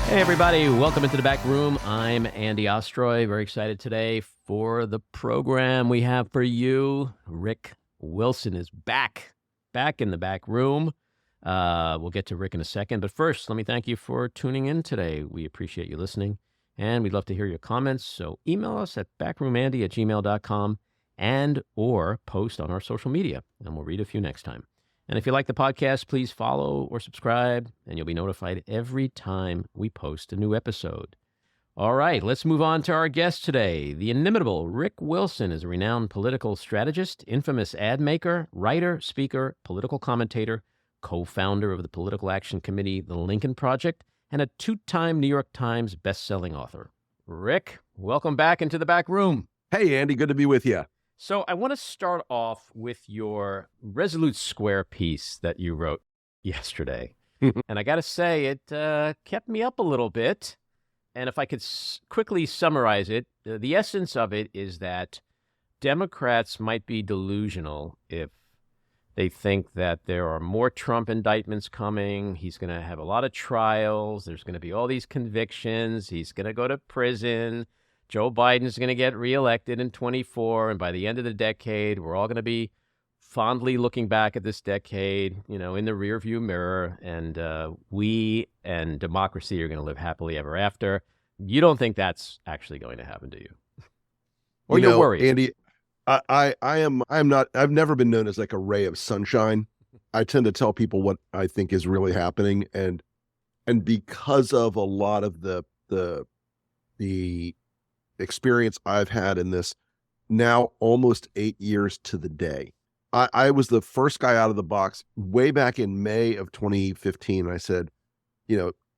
Hey, everybody. Welcome into the back room. I'm Andy Ostroy. Very excited today for the program we have for you. Rick Wilson is back in the back room. We'll get to Rick in a second. But first, let me thank you for tuning in today. We appreciate you listening, and we'd love to hear your comments. So email us at backroomandy@gmail.com and or post on our social media, and we'll read a few next time. And if you like the podcast, please follow or subscribe, and you'll be notified every time we post a new episode. All right, let's move on to our guest today. The inimitable Rick Wilson is a renowned political strategist, infamous ad maker, writer, speaker, political commentator, co-founder of the political action committee, The Lincoln Project, and a two-time New York Times best-selling author. Rick, welcome back into the back room. Hey, Andy, good to be with you. So I want to start off with your Resolute Square piece that you wrote yesterday. And I got to say, it kept me up a little bit. And if I could quickly summarize it, the essence of it is that Democrats might be delusional if they think that there are more Trump indictments coming. He's going to have a lot of trials. There's going to be all these convictions. He's going to go to prison. Joe Biden's going to get reelected in 24, and by the end of the decade, we're all going to be fondly looking back at this decade, in the rearview mirror, and we and democracy are going to live happily ever after. You don't think that's actually going to happen, do you? Or you're worried? Andy, I'm not. I've never been known as like a ray of sunshine. I tend to tell people what I think is really happening, and because of a lot of the experience I've had in this now almost 8 years to the day. I was the first guy out of the box way back in May of 2015. I said,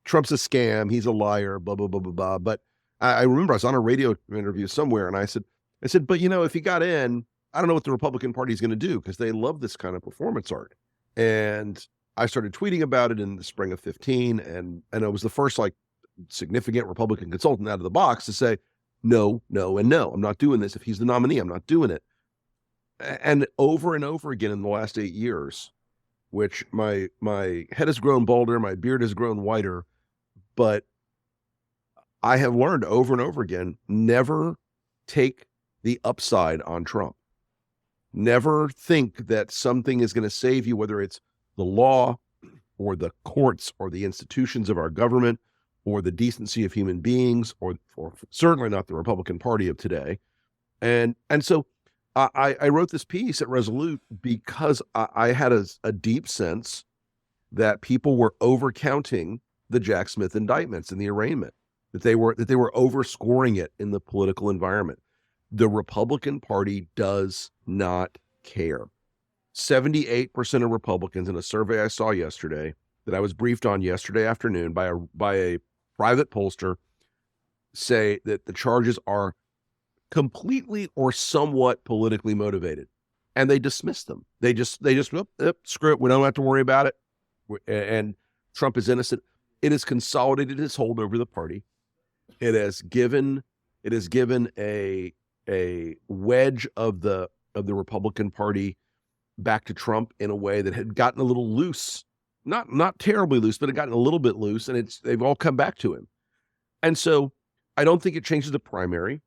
Trump's a scam. He's a liar, blah, blah, blah, blah, blah. But I remember I was on a radio interview somewhere and I said, but if he got in, I don't know what the Republican Party is going to do because they love this kind of performance art. And I started tweeting about it in the spring of 15. And I was the first significant Republican consultant out of the box to say, no, and no, I'm not doing this. If he's the nominee, I'm not doing it. And over again in the last 8 years, which my head has grown balder, my beard has grown whiter, but I have learned over and over again, never take the upside on Trump. Never think that something is going to save you, whether it's the law or the courts or the institutions of our government, or the decency of human beings, or certainly not the Republican Party of today. And so I wrote this piece at Resolute because I had a deep sense that people were overcounting the Jack Smith indictments and the arraignment, that they were overscoring it in the political environment. The Republican Party does not care. 78% of Republicans in a survey I saw yesterday, that I was briefed on yesterday afternoon by a private pollster, say that the charges are completely or somewhat politically motivated, and they dismiss them. They just screw it. We don't have to worry about it. And Trump is innocent. It has consolidated his hold over the party. It has given a wedge of the Republican Party back to Trump in a way that had gotten a little loose. Not terribly loose, but it gotten a little bit loose, and they've all come back to him. And so I don't think it changes the primary.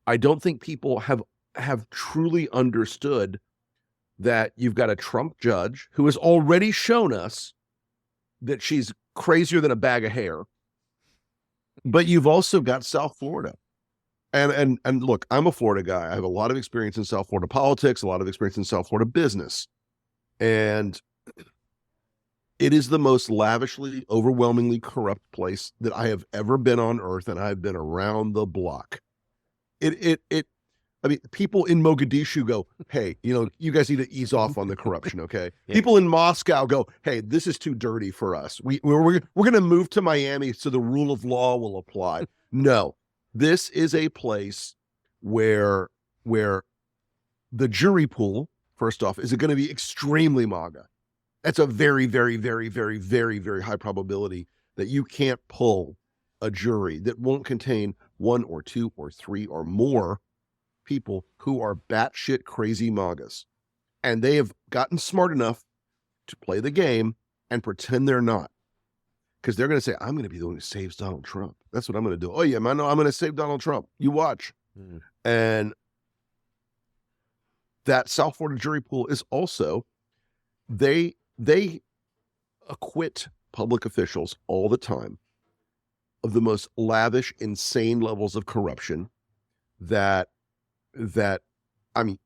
I don't think people have truly understood that you've got a Trump judge who has already shown us that she's crazier than a bag of hair. But you've also got South Florida. And look, I'm a Florida guy. I have a lot of experience in South Florida politics, a lot of experience in South Florida business. And it is the most lavishly, overwhelmingly corrupt place that I have ever been on earth, and I've been around the block. People in Mogadishu go, hey, you guys need to ease off on the corruption, okay? Yeah. People in Moscow go, hey, this is too dirty for us. We're going to move to Miami so the rule of law will apply. No, this is a place where the jury pool, first off, is going to be extremely MAGA. That's a very, very, very, very, very, very high probability that you can't pull a jury that won't contain one or two or three or more people who are batshit crazy MAGAs. And they have gotten smart enough to play the game and pretend they're not. because they're going to say, I'm going to be the one who saves Donald Trump. That's what I'm going to do. Oh yeah, man, no, I'm going to save Donald Trump. You watch. And that South Florida jury pool is also, they acquit public officials all the time of the most lavish, insane levels of corruption that I mean,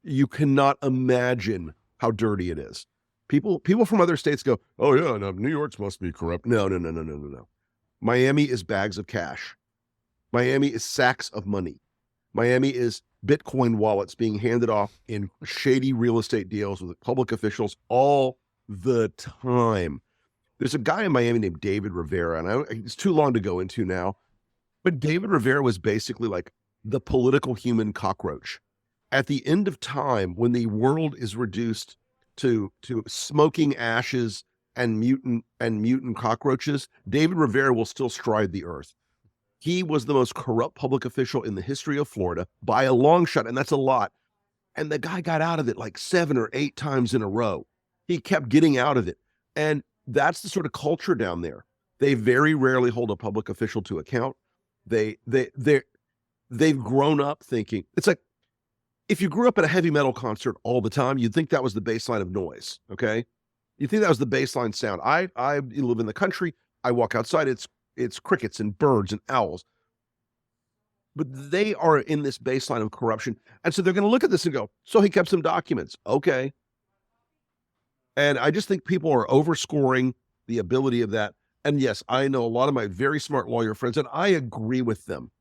you cannot imagine how dirty it is. People from other states go, oh yeah, no, New York's must be corrupt. No. Miami is bags of cash. Miami is sacks of money. Miami is Bitcoin wallets being handed off in shady real estate deals with public officials all the time. There's a guy in Miami named David Rivera, and it's too long to go into now, but David Rivera was basically like the political human cockroach. At the end of time, when the world is reduced to smoking ashes and mutant cockroaches, David Rivera will still stride the earth. He was the most corrupt public official in the history of Florida by a long shot, and that's a lot. And the guy got out of it like 7 or 8 times in a row. He kept getting out of it. And that's the sort of culture down there. They very rarely hold a public official to account. They've grown up thinking, it's like, if you grew up at a heavy metal concert all the time, you'd think that was the baseline of noise, okay? You think that was the baseline sound. I live in the country. I walk outside, it's crickets and birds and owls. But they are in this baseline of corruption. And so they're going to look at this and go, so he kept some documents. Okay. And I just think people are overscoring the ability of that. And yes, I know a lot of my very smart lawyer friends, and I agree with them.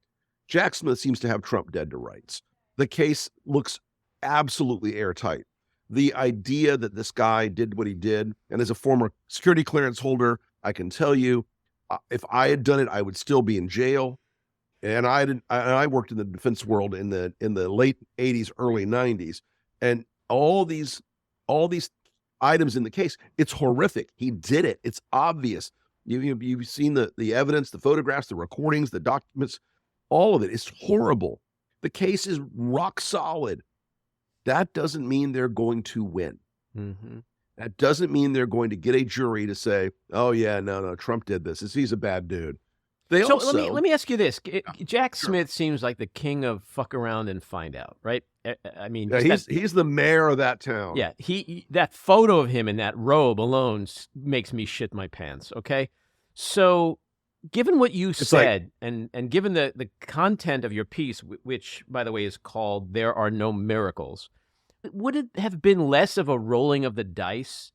Jack Smith seems to have Trump dead to rights. The case looks absolutely airtight. The idea that this guy did what he did, and as a former security clearance holder, I can tell you, if I had done it, I would still be in jail. And I worked in the defense world in the late 80s, early 90s, and all these items in the case, it's horrific. He did it. It's obvious. You've seen the evidence, the photographs, the recordings, the documents, all of it is horrible. The case is rock solid. That doesn't mean they're going to win. Mm-hmm. That doesn't mean they're going to get a jury to say, oh yeah, no, Trump did this. He's a bad dude. Let me ask you this. Jack Sure. Smith seems like the king of fuck around and find out, right? I mean, Yeah, he's the mayor of that town. Yeah, that photo of him in that robe alone makes me shit my pants, okay? So given what you said, and given the content of your piece, which, by the way, is called There Are No Miracles, would it have been less of a rolling of the dice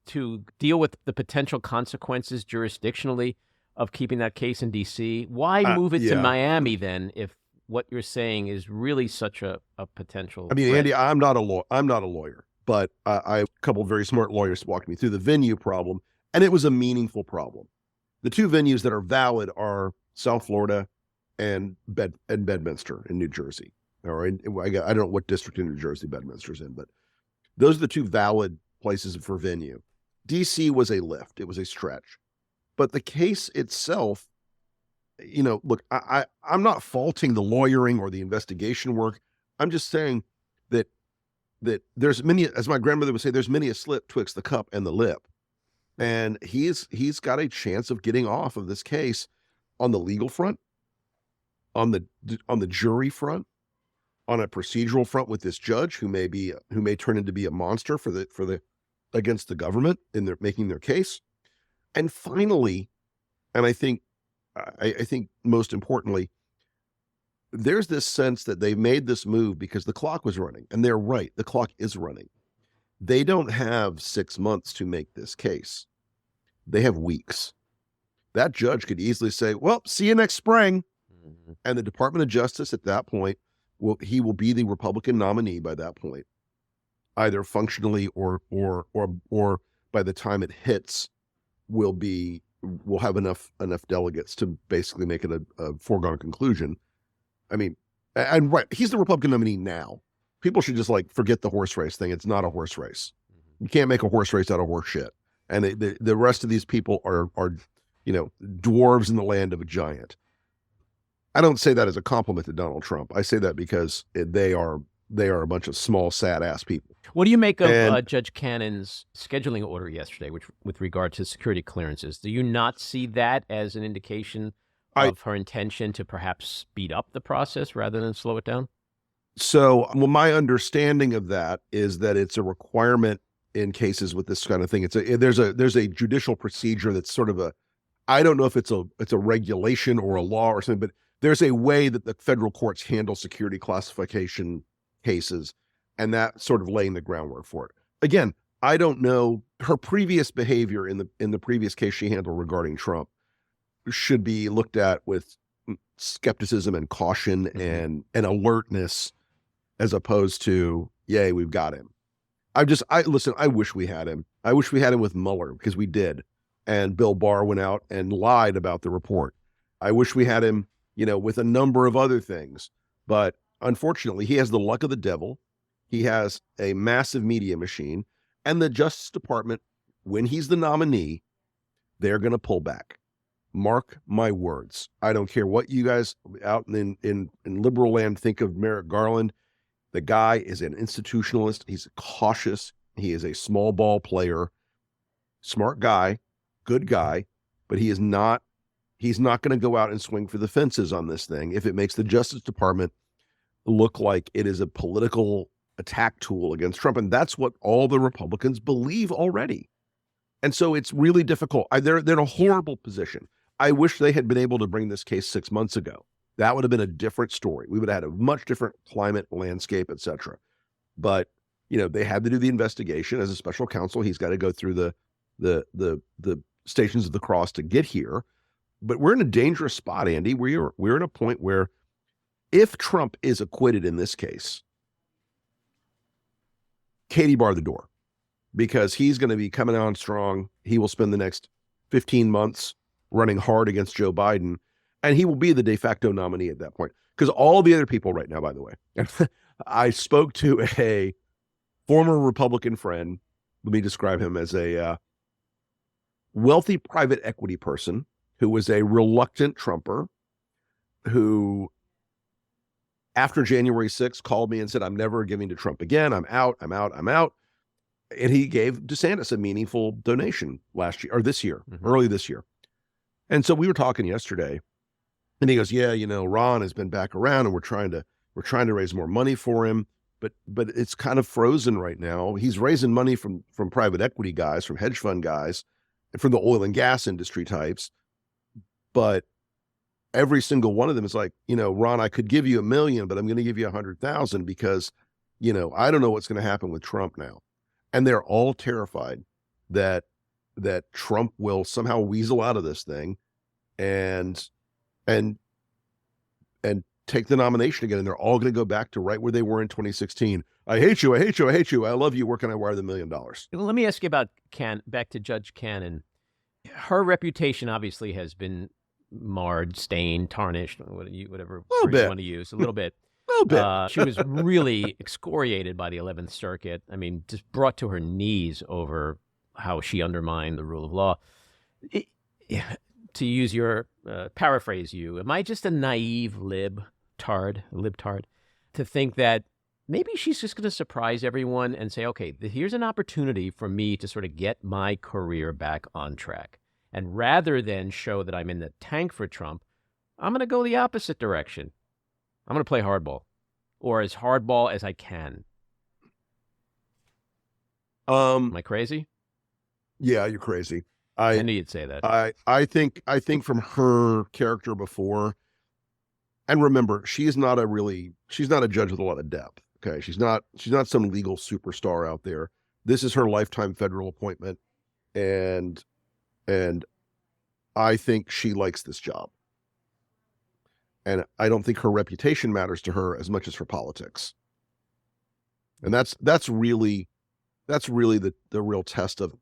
to deal with the potential consequences jurisdictionally of keeping that case in D.C.? Why move it to Miami then if what you're saying is really such a potential I mean, threat? Andy, I'm not a lawyer, but I have a couple of very smart lawyers walked me through the venue problem, and it was a meaningful problem. The two venues that are valid are South Florida and Bedminster in New Jersey. Or I don't know what district in New Jersey Bedminster's in, but those are the two valid places for venue. DC was a lift. It was a stretch. But the case itself, look, I'm not faulting the lawyering or the investigation work. I'm just saying that there's many, as my grandmother would say, there's many a slip twixt the cup and the lip. And he's got a chance of getting off of this case on the legal front, on the jury front, on a procedural front with this judge who may turn into be a monster against the government in making their case. And finally, and I think most importantly, there's this sense that they made this move because the clock was running, and they're right. The clock is running. They don't have 6 months to make this case. They have weeks. That judge could easily say, well, see you next spring. Mm-hmm. And the Department of Justice at that point, he will be the Republican nominee by that point, either functionally or by the time it hits, we'll have enough delegates to basically make it a foregone conclusion. I mean, and right, he's the Republican nominee now. People should just forget the horse race thing. It's not a horse race. You can't make a horse race out of horse shit. And the rest of these people are dwarves in the land of a giant. I don't say that as a compliment to Donald Trump. I say that because they are they are a bunch of small, sad ass people. What do you make of And Judge Cannon's scheduling order yesterday, which with regard to security clearances? Do you not see that as an indication I of her intention to perhaps speed up the process rather than slow it down? so well, my understanding of that is that it's a requirement in cases with this kind of thing. There's a judicial procedure that's sort of a, I don't know if it's a regulation or a law or something, but there's a way that the federal courts handle security classification cases, and that sort of laying the groundwork for it. Again, I don't know her previous behavior in the previous case she handled regarding Trump should be looked at with skepticism and caution and alertness, as opposed to, yay, we've got him. Listen, I wish we had him. I wish we had him with Mueller, because we did. And Bill Barr went out and lied about the report. I wish we had him, with a number of other things. But unfortunately, he has the luck of the devil. He has a massive media machine. And the Justice Department, when he's the nominee, they're going to pull back. Mark my words. I don't care what you guys out in liberal land think of Merrick Garland. The guy is an institutionalist. He's cautious. He is a small ball player, smart guy, good guy, but he's not going to go out and swing for the fences on this thing if it makes the Justice Department look like it is a political attack tool against Trump. And that's what all the Republicans believe already. And so it's really difficult. They're in a horrible position. I wish they had been able to bring this case 6 months ago. That would have been a different story. We would have had a much different climate, landscape, et cetera. But, they had to do the investigation. As a special counsel, he's got to go through the stations of the cross to get here. But we're in a dangerous spot, Andy. We're in a point where if Trump is acquitted in this case, Katie bar the door, because he's going to be coming on strong. He will spend the next 15 months running hard against Joe Biden, and he will be the de facto nominee at that point. Because all the other people right now, by the way, I spoke to a former Republican friend. Let me describe him as a wealthy private equity person who was a reluctant Trumper, who after January 6th called me and said, I'm never giving to Trump again. I'm out. And he gave DeSantis a meaningful donation last year, or this year, early this year. And so we were talking yesterday, and he goes, yeah, Ron has been back around, and we're trying to raise more money for him, but it's kind of frozen right now. He's raising money from private equity guys, from hedge fund guys, and from the oil and gas industry types. But every single one of them is like, Ron, I could give you $1 million, but I'm going to give you 100,000 because, I don't know what's going to happen with Trump now. And they're all terrified that Trump will somehow weasel out of this thing and take the nomination again. And they're all going to go back to right where they were in 2016. I hate you. I hate you. I hate you. I love you. Where can I wire the $1 million? Well, let me ask you about back to Judge Cannon. Her reputation obviously has been marred, stained, tarnished, whatever word you want to use, a little bit. She was really excoriated by the 11th Circuit. I mean, just brought to her knees over how she undermined the rule of law. To use your paraphrase, am I just a naive libtard to think that maybe she's just going to surprise everyone and say, okay, here's an opportunity for me to sort of get my career back on track. And rather than show that I'm in the tank for Trump, I'm going to go the opposite direction. I'm going to play hardball, or as hardball as I can. Am I crazy? Yeah, you're crazy. I knew you'd say that. I think from her character before, and remember, she's not a judge with a lot of depth. Okay, she's not some legal superstar out there. This is her lifetime federal appointment, and I think she likes this job. And I don't think her reputation matters to her as much as her politics. And that's really the real test of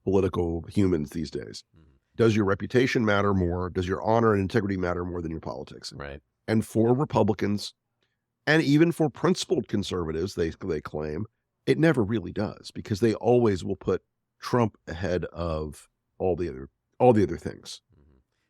political humans these days. Does your reputation matter more? Does your honor and integrity matter more than your politics? Right. And for Republicans, and even for principled conservatives, they claim it never really does, because they always will put Trump ahead of all the other things.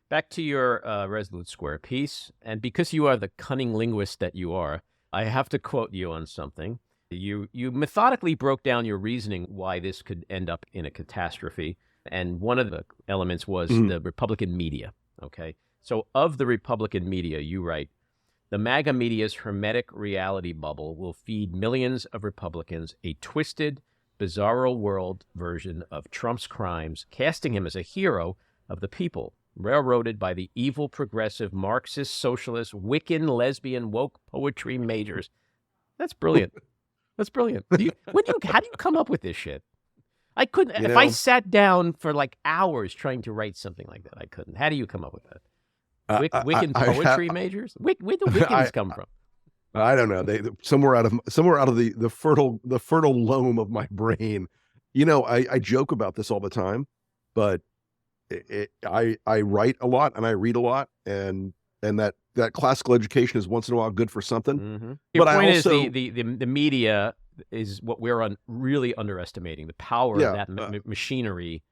Back to your Resolute Square piece, and because you are the cunning linguist that you are, I have to quote you on something. You methodically broke down your reasoning why this could end up in a catastrophe. And one of the elements was the Republican media. Okay. So of the Republican media, you write, the MAGA media's hermetic reality bubble will feed millions of Republicans a twisted, bizarro world version of Trump's crimes, casting him as a hero of the people, railroaded by the evil, progressive, Marxist, socialist, Wiccan, lesbian, woke poetry majors. That's brilliant. That's brilliant. How do you come up with this shit? I couldn't. If I sat down for like hours trying to write something like that, I couldn't. How do you come up with that? Wiccan poetry majors? Where do Wiccans come from? I don't know. They somewhere out of the fertile loam of my brain. I joke about this all the time, but I write a lot and I read a lot, and that classical education is once in a while good for something. Mm-hmm. Your point is the media is what we're really underestimating, the power of that machinery.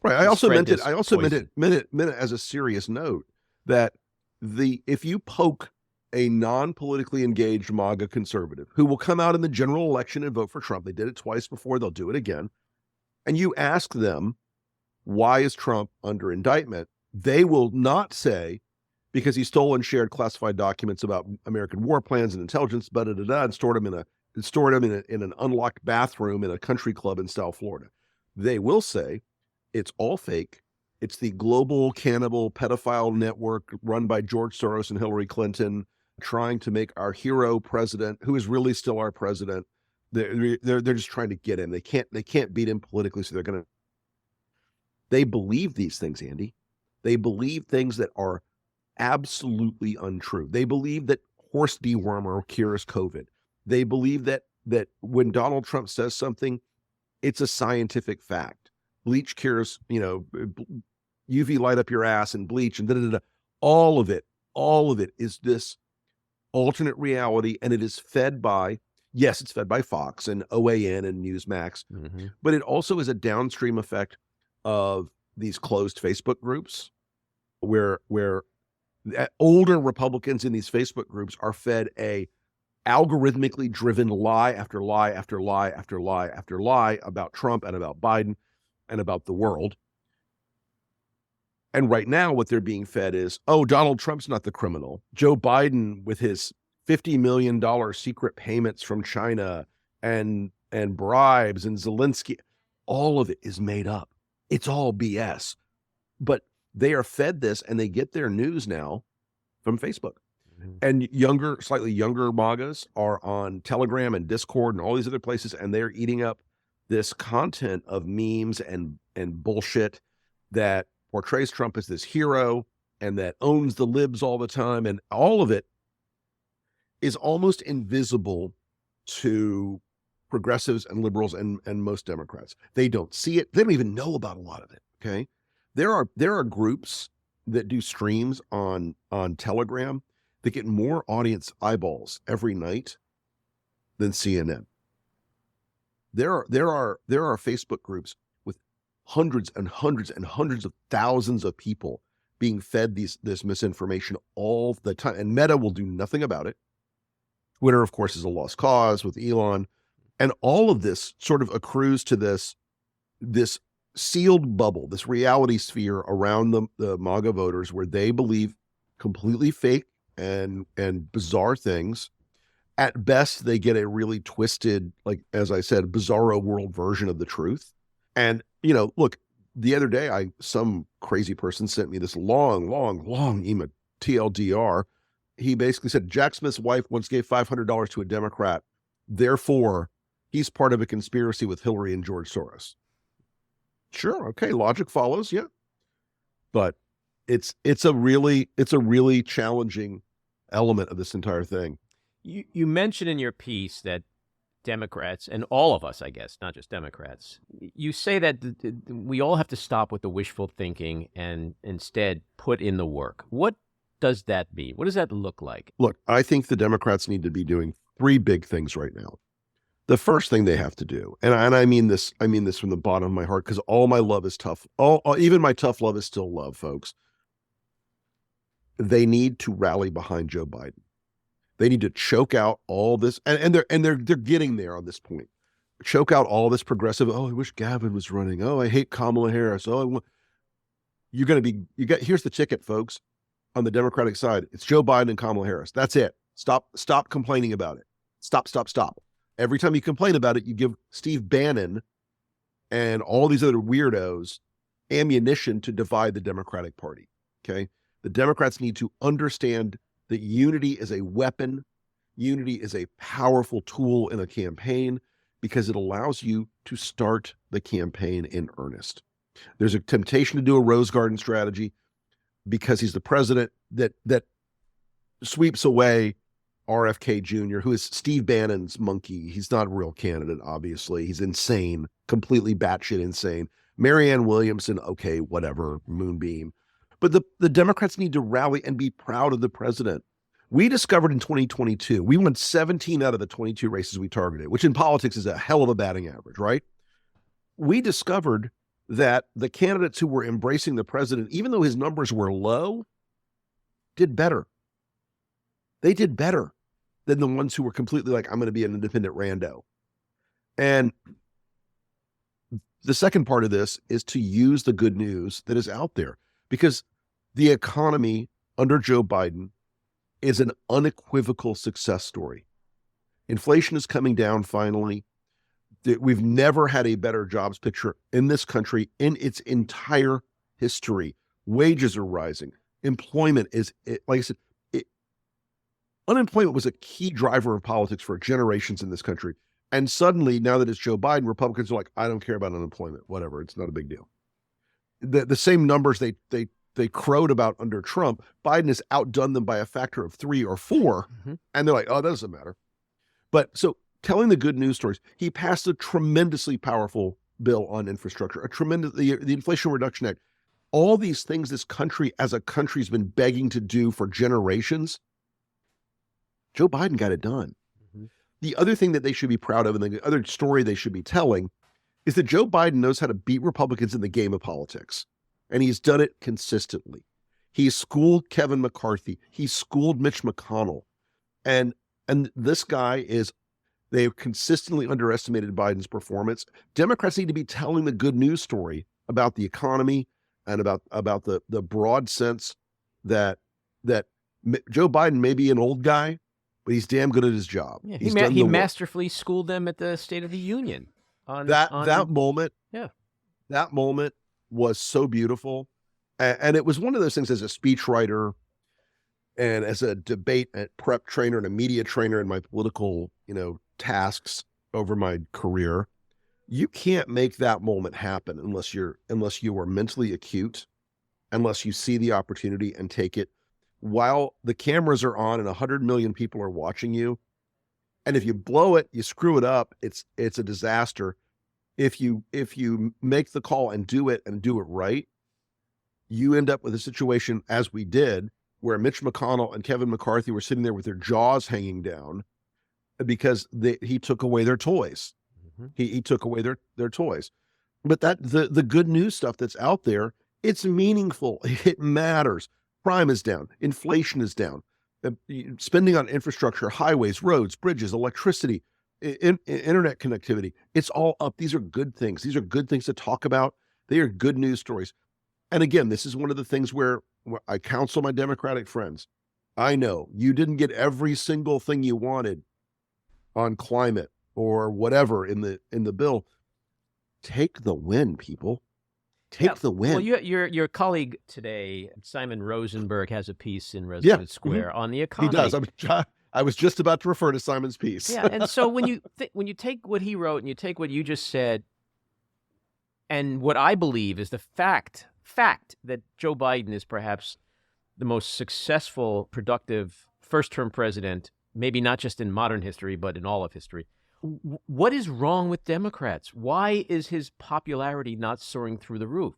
Right. I also meant it as a serious note that if you poke a non-politically engaged MAGA conservative who will come out in the general election and vote for Trump, they did it twice before, they'll do it again, and you ask them, why is Trump under indictment? They will not say, because he stole and shared classified documents about American war plans and intelligence, and stored them in an unlocked bathroom in a country club in South Florida. They will say it's all fake. It's the global cannibal pedophile network run by George Soros and Hillary Clinton, trying to make our hero president, who is really still our president. They're just trying to get him. They can't beat him politically, so they believe these things, Andy. They believe things that are absolutely untrue. They believe that horse dewormer cures COVID. They believe that when Donald Trump says something, it's a scientific fact. Bleach cures, UV light up your ass and bleach and da-da-da-da. All of it is this alternate reality, and it is fed by, yes, it's fed by Fox and OAN and Newsmax, but it also is a downstream effect of these closed Facebook groups where older Republicans in these Facebook groups are fed a algorithmically driven lie after lie after lie after lie after lie about Trump and about Biden and about the world. And right now what they're being fed is, oh, Donald Trump's not the criminal. Joe Biden with his $50 million secret payments from China and bribes and Zelensky, all of it is made up. It's all BS. But they are fed this, and they get their news now from Facebook. And slightly younger MAGAs are on Telegram and Discord and all these other places, and they're eating up this content of memes and bullshit that portrays Trump as this hero and that owns the libs all the time. And all of it is almost invisible to progressives and liberals and most Democrats. They don't see it. They don't even know about a lot of it. Okay. There are groups that do streams on Telegram that get more audience eyeballs every night than CNN. There are Facebook groups with hundreds and hundreds and hundreds of thousands of people being fed this misinformation all the time, and Meta will do nothing about it. Twitter, of course, is a lost cause with Elon, and all of this sort of accrues to this sealed bubble, this reality sphere around the MAGA voters, where they believe completely fake and bizarre things. At best, they get a really twisted, like, as I said, bizarro world version of the truth. And, look, the other day, some crazy person sent me this long email, TLDR. He basically said, Jack Smith's wife once gave $500 to a Democrat. Therefore, he's part of a conspiracy with Hillary and George Soros. Sure. Okay. Logic follows. Yeah. But it's a really challenging element of this entire thing. You mentioned in your piece that Democrats, and all of us, I guess, not just Democrats, you say that we all have to stop with the wishful thinking and instead put in the work. What does that mean? What does that look like? Look, I think the Democrats need to be doing three big things right now. The first thing they have to do, and I mean this from the bottom of my heart, because all my love is tough. Even my tough love is still love, folks. They need to rally behind Joe Biden. They need to choke out all this, and they're getting there on this point. Choke out all this progressive. Oh, I wish Gavin was running. Oh, I hate Kamala Harris. Oh, here's the ticket, folks. On the Democratic side, it's Joe Biden and Kamala Harris. That's it. Stop complaining about it. Stop. Every time you complain about it, you give Steve Bannon and all these other weirdos ammunition to divide the Democratic Party. Okay. The Democrats need to understand that unity is a weapon. Unity is a powerful tool in a campaign because it allows you to start the campaign in earnest. There's a temptation to do a Rose Garden strategy because he's the president that sweeps away RFK Jr., who is Steve Bannon's monkey. He's not a real candidate, obviously. He's insane, completely batshit insane. Marianne Williamson, okay, whatever, moonbeam. But the Democrats need to rally and be proud of the president. We discovered in 2022, we won 17 out of the 22 races we targeted, which in politics is a hell of a batting average, right? We discovered that the candidates who were embracing the president, even though his numbers were low, did better. They did better than the ones who were completely like, I'm going to be an independent rando. And the second part of this is to use the good news that is out there, because the economy under Joe Biden is an unequivocal success story. Inflation is coming down finally. We've never had a better jobs picture in this country in its entire history. Wages are rising. Employment is, like I said, unemployment was a key driver of politics for generations in this country. And suddenly, now that it's Joe Biden, Republicans are like, I don't care about unemployment, whatever, it's not a big deal. The same numbers they crowed about under Trump, Biden has outdone them by a factor of 3 or 4. Mm-hmm. And they're like, oh, that doesn't matter. But so telling the good news stories, he passed a tremendously powerful bill on infrastructure, the Inflation Reduction Act, all these things this country as a country has been begging to do for generations. Joe Biden got it done. Mm-hmm. The other thing that they should be proud of, and the other story they should be telling, is that Joe Biden knows how to beat Republicans in the game of politics. And he's done it consistently. He's schooled Kevin McCarthy. He's schooled Mitch McConnell. And this guy they've consistently underestimated Biden's performance. Democrats need to be telling the good news story about the economy and about the broad sense that Joe Biden may be an old guy, but he's damn good at his job. Yeah, he masterfully schooled them at the State of the Union. That moment was so beautiful. And it was one of those things as a speechwriter and as a debate and prep trainer and a media trainer in my political, tasks over my career. You can't make that moment happen unless you are mentally acute, unless you see the opportunity and take it while the cameras are on and 100 million people are watching you. And if you blow it, you screw it up, it's a disaster. If you make the call and do it right, you end up with a situation, as we did, where Mitch McConnell and Kevin McCarthy were sitting there with their jaws hanging down because he took away their toys. Mm-hmm. He took away their toys. But the good news stuff that's out there, it's meaningful. It matters. Crime is down. Inflation is down. Spending on infrastructure, highways, roads, bridges, electricity, internet connectivity, it's all up. These are good things. These are good things to talk about. They are good news stories. And again, this is one of the things where I counsel my Democratic friends. I know you didn't get every single thing you wanted on climate or whatever in the bill. Take the win, people. Take the win. Well, your colleague today, Simon Rosenberg, has a piece in Rosenberg Square on the economy. He does. I was just about to refer to Simon's piece. Yeah, and so when you take what he wrote and you take what you just said, and what I believe is the fact that Joe Biden is perhaps the most successful, productive first-term president, maybe not just in modern history, but in all of history. What is wrong with Democrats? Why is his popularity not soaring through the roof?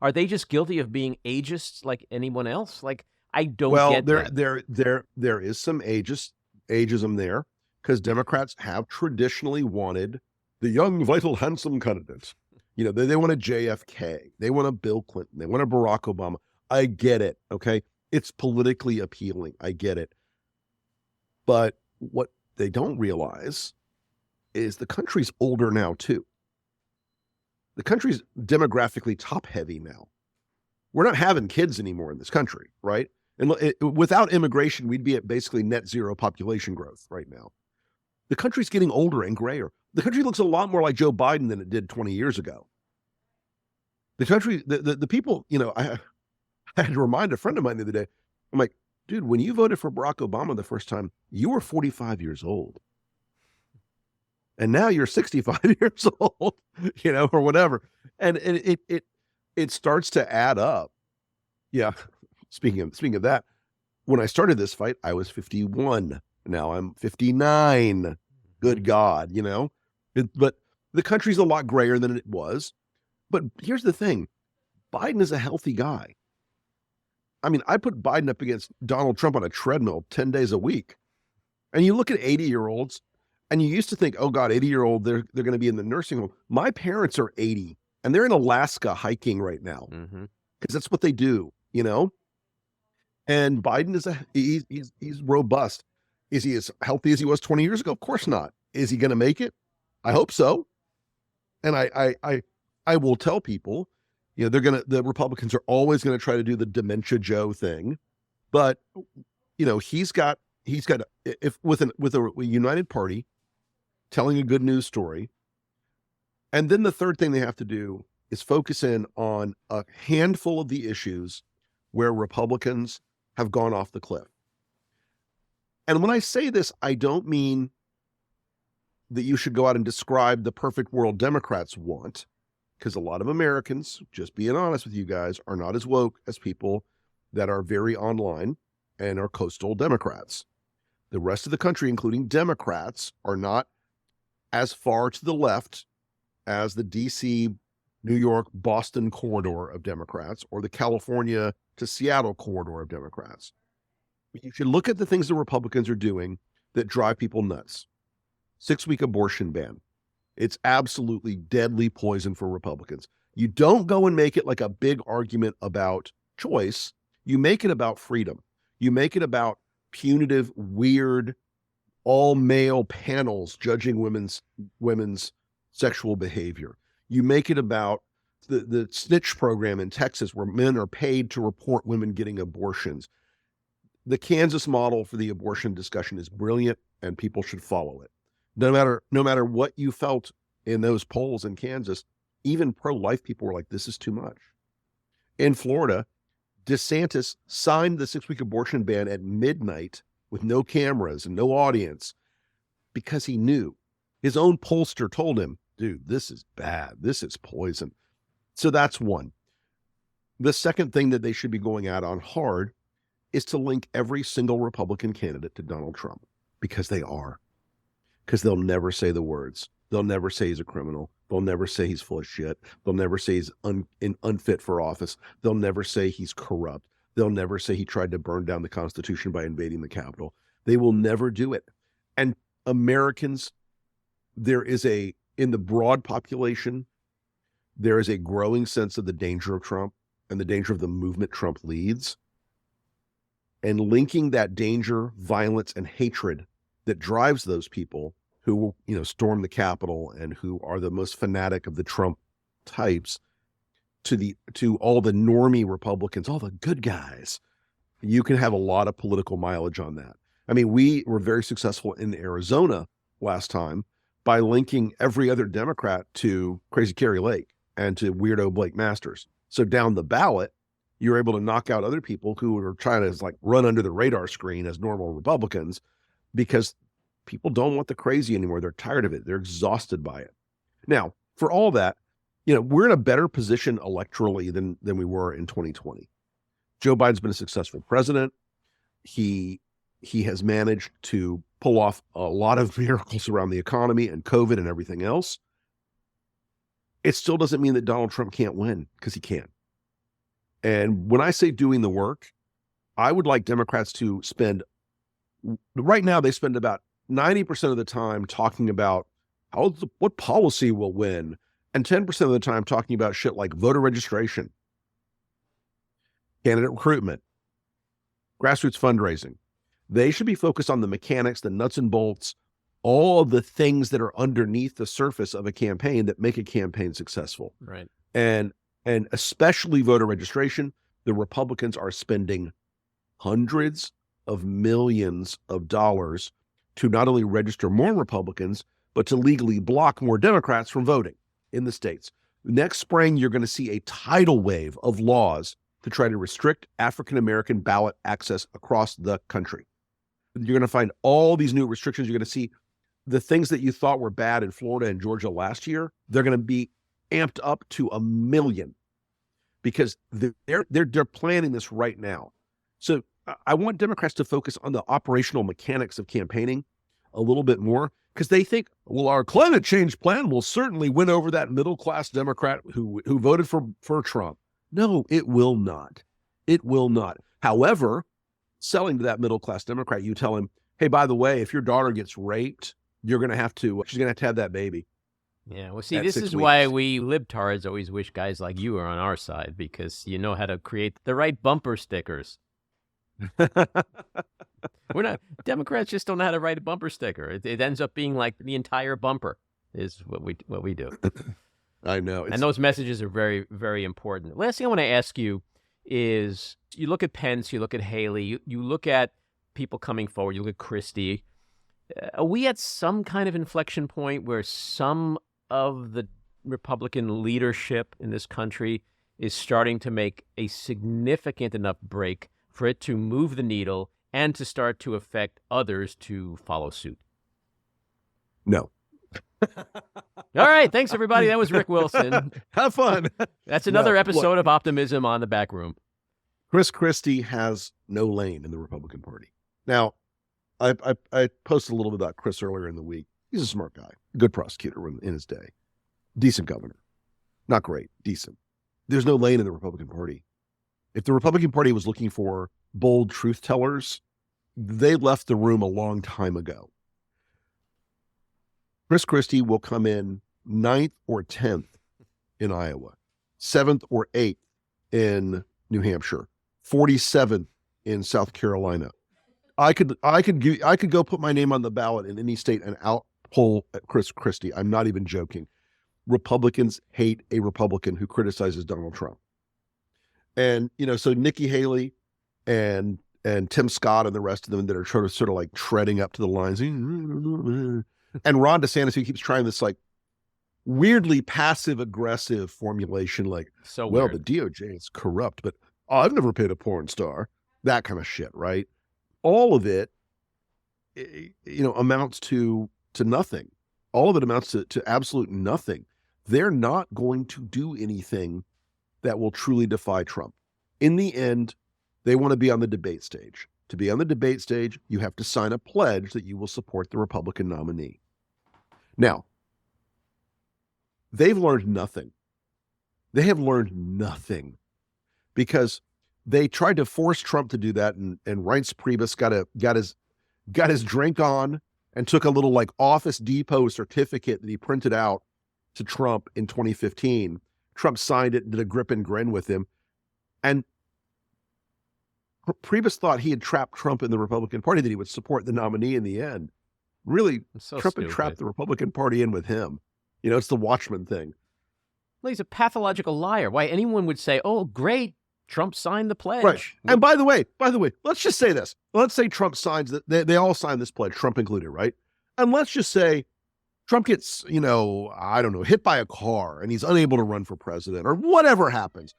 Are they just guilty of being ageists like anyone else? Like, I don't get that. There is some ageism there, because Democrats have traditionally wanted the young, vital, handsome candidate. They want a JFK. They want a Bill Clinton. They want a Barack Obama. I get it, okay? It's politically appealing. I get it. But what they don't realize is the country's older now too. The country's demographically top heavy now. We're not having kids anymore in this country, right? And without immigration, we'd be at basically net zero population growth right now. The country's getting older and grayer. The country looks a lot more like Joe Biden than it did 20 years ago. The country, the people, I had to remind a friend of mine the other day. I'm like, dude, when you voted for Barack Obama the first time, you were 45 years old. And now you're 65 years old, or whatever. And it starts to add up. Yeah. Speaking of that, when I started this fight, I was 51. Now I'm 59. Good God, but the country's a lot grayer than it was. But here's the thing. Biden is a healthy guy. I mean, I put Biden up against Donald Trump on a treadmill 10 days a week. And you look at 80-year-olds, and you used to think, oh God, 80-year-old, they're going to be in the nursing home. My parents are 80, and they're in Alaska hiking right now because that's what they do, And Biden is he's robust. Is he as healthy as he was 20 years ago? Of course not. Is he going to make it? I hope so. And I will tell people, the Republicans are always going to try to do the dementia Joe thing, but he's got if with a united party telling a good news story. And then the third thing they have to do is focus in on a handful of the issues where Republicans have gone off the cliff. And when I say this, I don't mean that you should go out and describe the perfect world Democrats want, because a lot of Americans, just being honest with you guys, are not as woke as people that are very online and are coastal Democrats. The rest of the country, including Democrats, are not as far to the left as the DC, New York, Boston corridor of Democrats or the California to Seattle corridor of Democrats. You should look at the things the Republicans are doing that drive people nuts. 6-week abortion ban. It's absolutely deadly poison for Republicans. You don't go and make it like a big argument about choice. You make it about freedom. You make it about punitive, weird, all-male panels judging women's sexual behavior. You make it about the snitch program in Texas where men are paid to report women getting abortions. The Kansas model for the abortion discussion is brilliant, and people should follow it. No matter what you felt in those polls in Kansas, even pro-life people were like, this is too much. In Florida, DeSantis signed the 6-week abortion ban at midnight with no cameras and no audience because he knew. His own pollster told him, dude, this is bad. This is poison. So that's one. The second thing that they should be going out on hard is to link every single Republican candidate to Donald Trump, because they are. Because they'll never say the words. They'll never say he's a criminal. They'll never say he's full of shit. They'll never say he's unfit for office. They'll never say he's corrupt. They'll never say he tried to burn down the Constitution by invading the Capitol. They will never do it. And Americans, in the broad population, there is a growing sense of the danger of Trump and the danger of the movement Trump leads. And linking that danger, violence, and hatred that drives those people who, storm the Capitol and who are the most fanatic of the Trump types to all the normie Republicans, all the good guys, you can have a lot of political mileage on that. I mean, we were very successful in Arizona last time by linking every other Democrat to Crazy Carrie Lake and to weirdo Blake Masters. So down the ballot, you're able to knock out other people who are trying to run under the radar screen as normal Republicans, because people don't want the crazy anymore. They're tired of it. They're exhausted by it. Now, for all that, we're in a better position electorally than we were in 2020. Joe Biden's been a successful president. He has managed to pull off a lot of miracles around the economy and COVID and everything else. It still doesn't mean that Donald Trump can't win, because he can. And when I say doing the work, I would like Democrats to right now they spend about 90% of the time talking about what policy will win, and 10% of the time talking about shit like voter registration, candidate recruitment, grassroots fundraising. They should be focused on the mechanics, the nuts and bolts, all of the things that are underneath the surface of a campaign that make a campaign successful. Right. And especially voter registration, the Republicans are spending hundreds of millions of dollars to not only register more Republicans, but to legally block more Democrats from voting in the states. Next spring, you're going to see a tidal wave of laws to try to restrict African-American ballot access across the country. You're going to find all these new restrictions. You're going to see the things that you thought were bad in Florida and Georgia last year. They're going to be amped up to 1 million because they're planning this right now. So I want Democrats to focus on the operational mechanics of campaigning a little bit more, because they think, well, our climate change plan will certainly win over that middle-class Democrat who voted for Trump. No, it will not. It will not. However, selling to that middle-class Democrat, you tell him, hey, by the way, if your daughter gets raped, she's going to have to have that baby. Yeah, well, see, this is why we libtards always wish guys like you are on our side, because you know how to create the right bumper stickers. Democrats just don't know how to write a bumper sticker. It ends up being like the entire bumper is what we do. I know. And those messages are very, very important. Last thing I want to ask you is, you look at Pence, you look at Haley, you look at people coming forward, you look at Christie. Are we at some kind of inflection point where some of the Republican leadership in this country is starting to make a significant enough break for it to move the needle and to start to affect others to follow suit? No. All right. Thanks, everybody. That was Rick Wilson. Have fun. That's another episode of Optimism on the Back Room. Chris Christie has no lane in the Republican Party. Now, I posted a little bit about Chris earlier in the week. He's a smart guy, good prosecutor in his day, decent governor. Not great, decent. There's no lane in the Republican Party. If the Republican Party was looking for bold truth tellers, they left the room a long time ago. Chris Christie will come in 9th or 10th in Iowa, 7th or 8th in New Hampshire, 47th in South Carolina. I could go put my name on the ballot in any state and outpoll Chris Christie. I'm not even joking. Republicans hate a Republican who criticizes Donald Trump. And, so Nikki Haley and Tim Scott and the rest of them that are sort of like treading up to the lines. And Ron DeSantis, who keeps trying this like weirdly passive aggressive formulation, like, so well, weird. the DOJ is corrupt, but I've never paid a porn star. That kind of shit, right? All of it, amounts to nothing. All of it amounts to absolute nothing. They're not going to do anything that will truly defy Trump. In the end, they want to be on the debate stage. To be on the debate stage, you have to sign a pledge that you will support the Republican nominee. Now, they've learned nothing. They have learned nothing because they tried to force Trump to do that, and Reince Priebus got his drink on and took a little like Office Depot certificate that he printed out to Trump in 2015. Trump signed it and did a grip and grin with him. And Priebus thought he had trapped Trump in the Republican Party, that he would support the nominee in the end. Really, So Trump stupid. had trapped the Republican Party in with him. It's the Watchmen thing. Well, he's a pathological liar. Why anyone would say, oh, great, Trump signed the pledge. Right. And by the way, let's just say this. Let's say Trump signs that they all sign this pledge, Trump included, right? And let's just say Trump gets, I don't know, hit by a car and he's unable to run for president or whatever happens.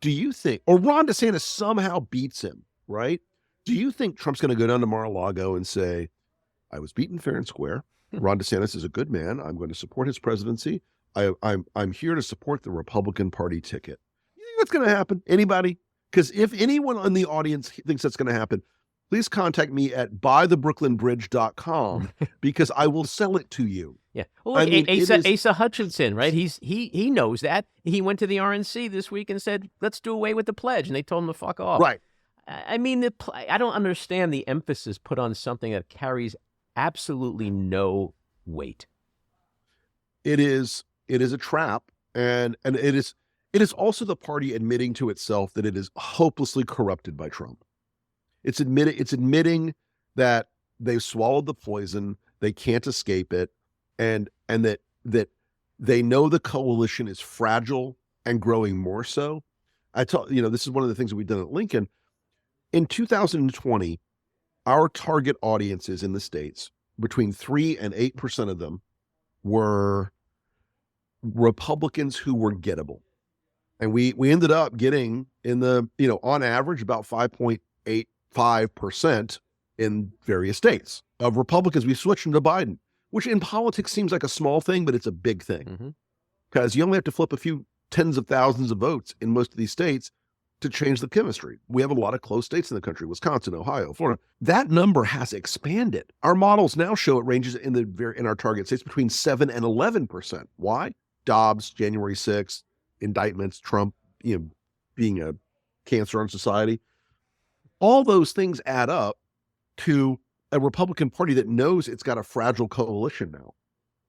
Do you think, or Ron DeSantis somehow beats him, right? Do you think Trump's going to go down to Mar-a-Lago and say, I was beaten fair and square. Ron DeSantis is a good man. I'm going to support his presidency. I'm here to support the Republican Party ticket. You think that's going to happen? Anybody? Because if anyone in the audience thinks that's going to happen, please contact me at buythebrooklynbridge.com because I will sell it to you. Yeah. Well, look, Asa Hutchinson, right? He knows that. He went to the RNC this week and said, let's do away with the pledge. And they told him to fuck off. Right. I mean, I don't understand the emphasis put on something that carries absolutely no weight. It is a trap. And it is also the party admitting to itself that it is hopelessly corrupted by Trump. It's admitting that they've swallowed the poison, they can't escape it, and that they know the coalition is fragile and growing more so. This is one of the things that we've done at Lincoln. In 2020, our target audiences in the states, between 3 and 8% of them were Republicans who were gettable. And we ended up getting in the, on average about 5.85% in various states of Republicans. We switched them to Biden, which in politics seems like a small thing, but it's a big thing because you only have to flip a few tens of thousands of votes in most of these states to change the chemistry. We have a lot of close states in the country, Wisconsin, Ohio, Florida. That number has expanded. Our models now show it ranges in our target states between 7 and 11%. Why? Dobbs, January 6th, indictments, Trump, being a cancer on society. All those things add up to a Republican Party that knows it's got a fragile coalition now.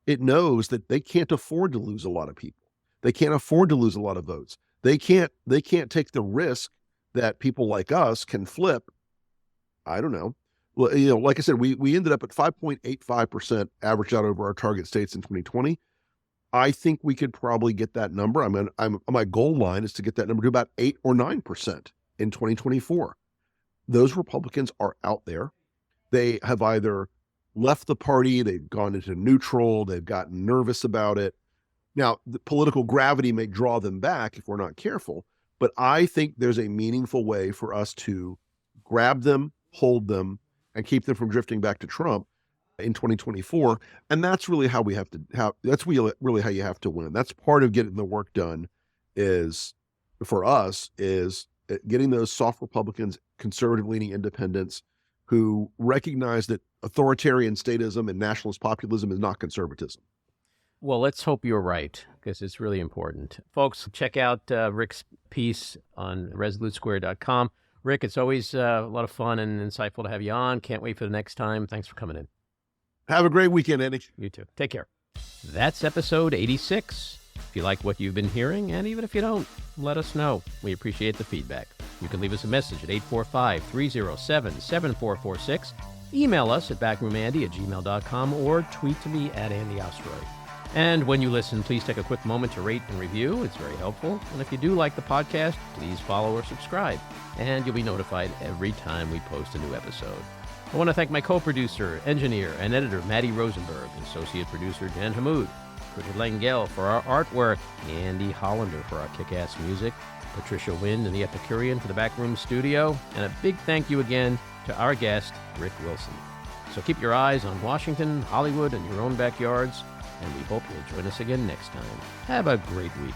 It knows that they can't afford to lose a lot of people. They can't afford to lose a lot of votes. They can't take the risk that people like us can flip. I don't know. Well, like I said, we ended up at 5.85% averaged out over our target states in 2020. I think we could probably get that number. My goal line is to get that number to about 8 or 9% in 2024. Those Republicans are out there. They have either left the party, they've gone into neutral, they've gotten nervous about it. Now, the political gravity may draw them back if we're not careful, but I think there's a meaningful way for us to grab them, hold them, and keep them from drifting back to Trump in 2024. And that's really how we have to that's really how you have to win. That's part of getting the work done for us is getting those soft Republicans, conservative-leaning independents who recognize that authoritarian statism and nationalist populism is not conservatism. Well, let's hope you're right, because it's really important. Folks, check out Rick's piece on resolutesquare.com. Rick, it's always a lot of fun and insightful to have you on. Can't wait for the next time. Thanks for coming in. Have a great weekend, Andy. You too. Take care. That's episode 86. If you like what you've been hearing, and even if you don't, let us know. We appreciate the feedback. You can leave us a message at 845-307-7446. Email us at backroomandy@gmail.com or tweet to me at Andy Ostroy. And when you listen, please take a quick moment to rate and review. It's very helpful. And if you do like the podcast, please follow or subscribe, and you'll be notified every time we post a new episode. I want to thank my co-producer, engineer, and editor, Matty Rosenberg, associate producer, Jen Hammoud, Richard Langell for our artwork, Andy Hollander for our kick-ass music, Patricia Wind and the Epicurean for the Backroom Studio, and a big thank you again to our guest, Rick Wilson. So keep your eyes on Washington, Hollywood, and your own backyards, and we hope you'll join us again next time. Have a great week.